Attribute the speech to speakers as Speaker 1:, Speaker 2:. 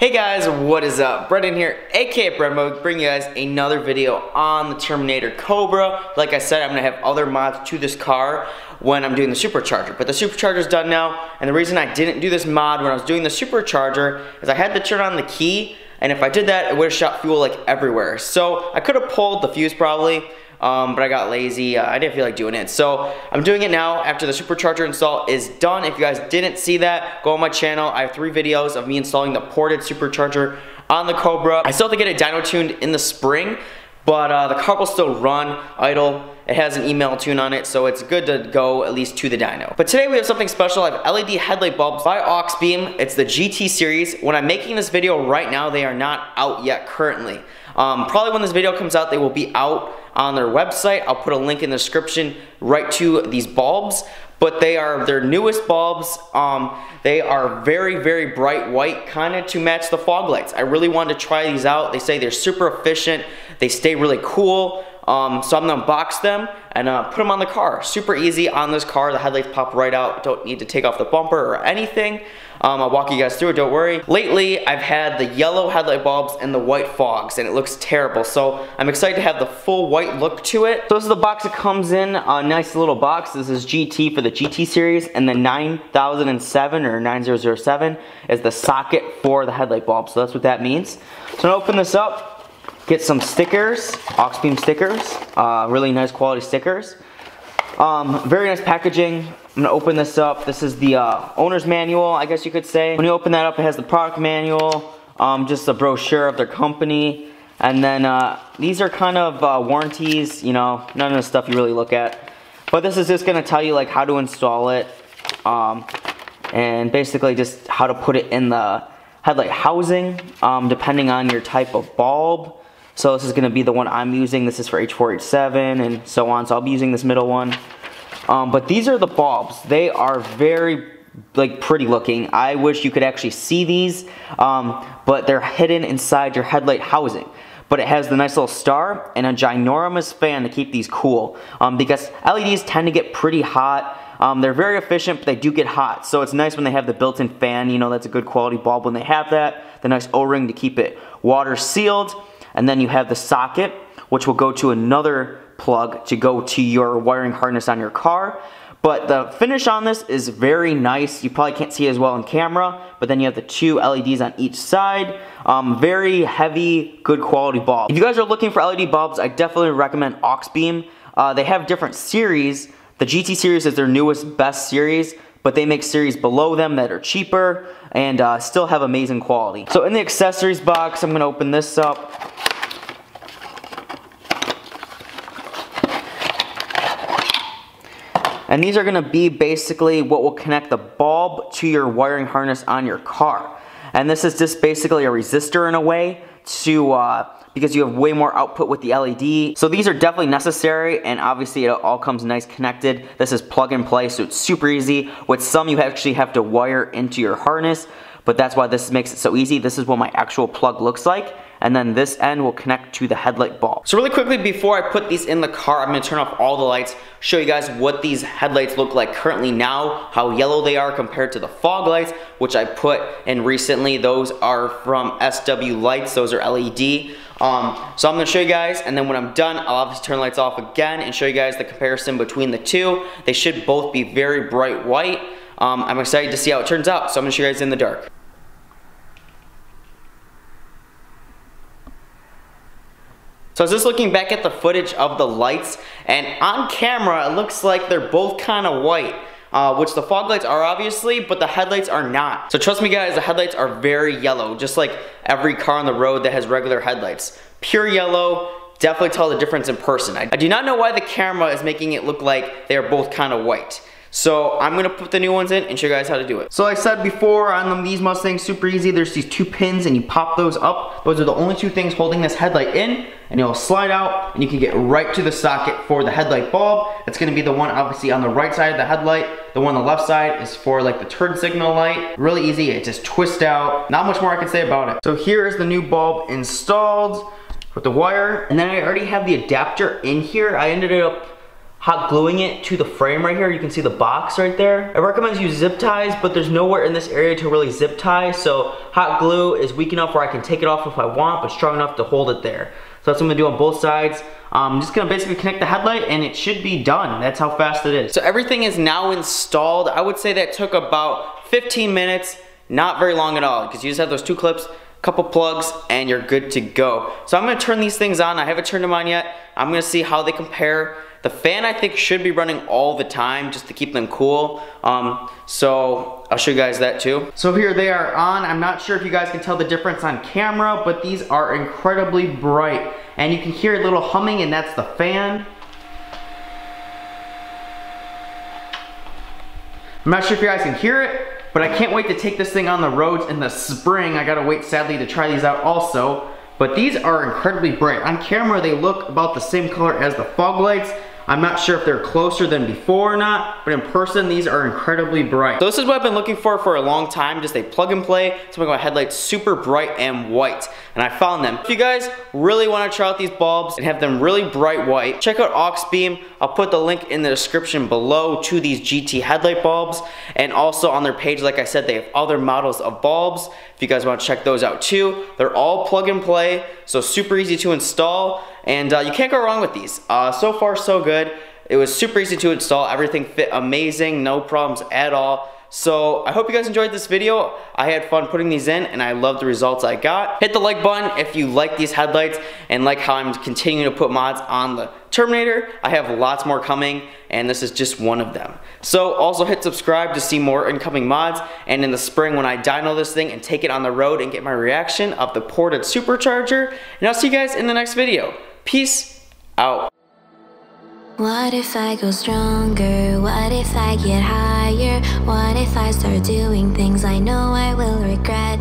Speaker 1: Hey guys, what is up? Brendan here, aka Brenbo, bringing you guys another video on the Terminator Cobra. Like I said, I'm gonna have other mods to this car when I'm doing the supercharger, but the supercharger's done now, and the reason I didn't do this mod when I was doing the supercharger is I had to turn on the key, and if I did that, it would have shot fuel like everywhere. So I could have pulled the fuse probably, but I got lazy. I didn't feel like doing it. So I'm doing it now after the supercharger install is done. If you guys didn't see that, go on my channel. I have 3 videos of me installing the ported supercharger on the Cobra. I still have to get it dyno tuned in the spring, but the car will still run idle. It has an email tune on it, so it's good to go at least to the dyno. But today we have something special. I have LED headlight bulbs by Auxbeam. It's the GT series. When I'm making this video right now, they are not out yet currently. Probably when this video comes out, they will be out on their website. I'll put a link in the description right to these bulbs. But they are their newest bulbs. They are very, very bright white, kind of to match the fog lights. I really wanted to try these out. They say they're super efficient. They stay really cool. So I'm gonna unbox them and put them on the car. Super easy on this car. The headlights pop right out. Don't need to take off the bumper or anything. I'll walk you guys through it, don't worry. Lately, I've had the yellow headlight bulbs and the white fogs, and it looks terrible. So I'm excited to have the full white look to it. So this is the box it comes in, a nice little box. This is GT for the GT series, and the 9007 or 9007 is the socket for the headlight bulb. So that's what that means. So I'm gonna open this up, get some stickers, Auxbeam stickers, really nice quality stickers. Very nice packaging. I'm gonna open this up. This is the owner's manual, I guess you could say. When you open that up, it has the product manual, just a brochure of their company, and then these are kind of warranties, you know, none of the stuff you really look at. But this is just gonna tell you like how to install it, and basically just how to put it in the headlight housing, depending on your type of bulb. So this is gonna be the one I'm using. This is for H4H7 and so on, so I'll be using this middle one. But these are the bulbs. They are very pretty looking. I wish you could actually see these, but they're hidden inside your headlight housing. But it has the nice little star and a ginormous fan to keep these cool, because LEDs tend to get pretty hot. They're very efficient, but they do get hot. So it's nice when they have the built-in fan. You know, that's a good quality bulb when they have that. The nice O-ring to keep it water sealed. And then you have the socket, which will go to another plug to go to your wiring harness on your car. But the finish on this is very nice. You probably can't see it as well in camera, but then you have the 2 LEDs on each side. Very heavy, good quality bulb. If you guys are looking for LED bulbs, I definitely recommend Auxbeam. They have different series. The GT series is their newest, best series, but they make series below them that are cheaper and still have amazing quality. So in the accessories box, I'm gonna open this up. And these are gonna be basically what will connect the bulb to your wiring harness on your car. And this is just basically a resistor in a way to, because you have way more output with the LED. So these are definitely necessary, and obviously it all comes nice connected. This is plug and play, so it's super easy. With some you actually have to wire into your harness, but that's why this makes it so easy. This is what my actual plug looks like. And then this end will connect to the headlight bulb. So really quickly, before I put these in the car, I'm gonna turn off all the lights, show you guys what these headlights look like currently now, how yellow they are compared to the fog lights, which I put in recently. Those are from SW Lights, those are LED. So I'm gonna show you guys, and then when I'm done, I'll obviously turn the lights off again and show you guys the comparison between the two. They should both be very bright white. I'm excited to see how it turns out, so I'm gonna show you guys in the dark. So I was just looking back at the footage of the lights, and on camera it looks like they're both kind of white, which the fog lights are obviously, but the headlights are not. So trust me guys, the headlights are very yellow, just like every car on the road that has regular headlights. Pure yellow, definitely tell the difference in person. I do not know why the camera is making it look like they are both kind of white. So I'm gonna put the new ones in and show you guys how to do it. So like I said before, on these Mustangs, super easy. There's these 2 pins and you pop those up. Those are the only 2 things holding this headlight in, and it'll slide out and you can get right to the socket for the headlight bulb. It's gonna be the one obviously on the right side of the headlight. The one on the left side is for like the turn signal light. Really easy, it just twists out. Not much more I can say about it. So here is the new bulb installed with the wire, and then I already have the adapter in here. I ended up hot gluing it to the frame right here. You can see the box right there. I recommend you use zip ties, but there's nowhere in this area to really zip tie, so hot glue is weak enough where I can take it off if I want, but strong enough to hold it there. So that's what I'm gonna do on both sides. I'm just gonna basically connect the headlight and it should be done. That's how fast it is. So everything is now installed. I would say that took about 15 minutes, not very long at all, because you just have those 2 clips, couple plugs, and you're good to go. So I'm gonna turn these things on. I haven't turned them on yet. I'm gonna see how they compare. The fan, I think, should be running all the time just to keep them cool. So I'll show you guys that too. So here they are on. I'm not sure if you guys can tell the difference on camera, but these are incredibly bright. And you can hear a little humming, and that's the fan. I'm not sure if you guys can hear it, but I can't wait to take this thing on the roads in the spring. I gotta wait, sadly, to try these out also. But these are incredibly bright. On camera, they look about the same color as the fog lights. I'm not sure if they're closer than before or not, but in person, these are incredibly bright. So this is what I've been looking for a long time, just a plug and play to make my headlights super bright and white. And I found them. If you guys really want to try out these bulbs and have them really bright white, check out Auxbeam. I'll put the link in the description below to these GT headlight bulbs. And also on their page, like I said, they have other models of bulbs. If you guys want to check those out too. They're all plug and play, so super easy to install. And you can't go wrong with these. So far, so good. It was super easy to install. Everything fit amazing, no problems at all. So I hope you guys enjoyed this video. I had fun putting these in and I love the results I got. Hit the like button if you like these headlights and like how I'm continuing to put mods on the Terminator. I have lots more coming and this is just one of them. So also hit subscribe to see more incoming mods, and in the spring when I dyno this thing and take it on the road and get my reaction of the ported supercharger. And I'll see you guys in the next video. Peace out.
Speaker 2: What if I go stronger? What if I get higher? What if I start doing things I know I will regret?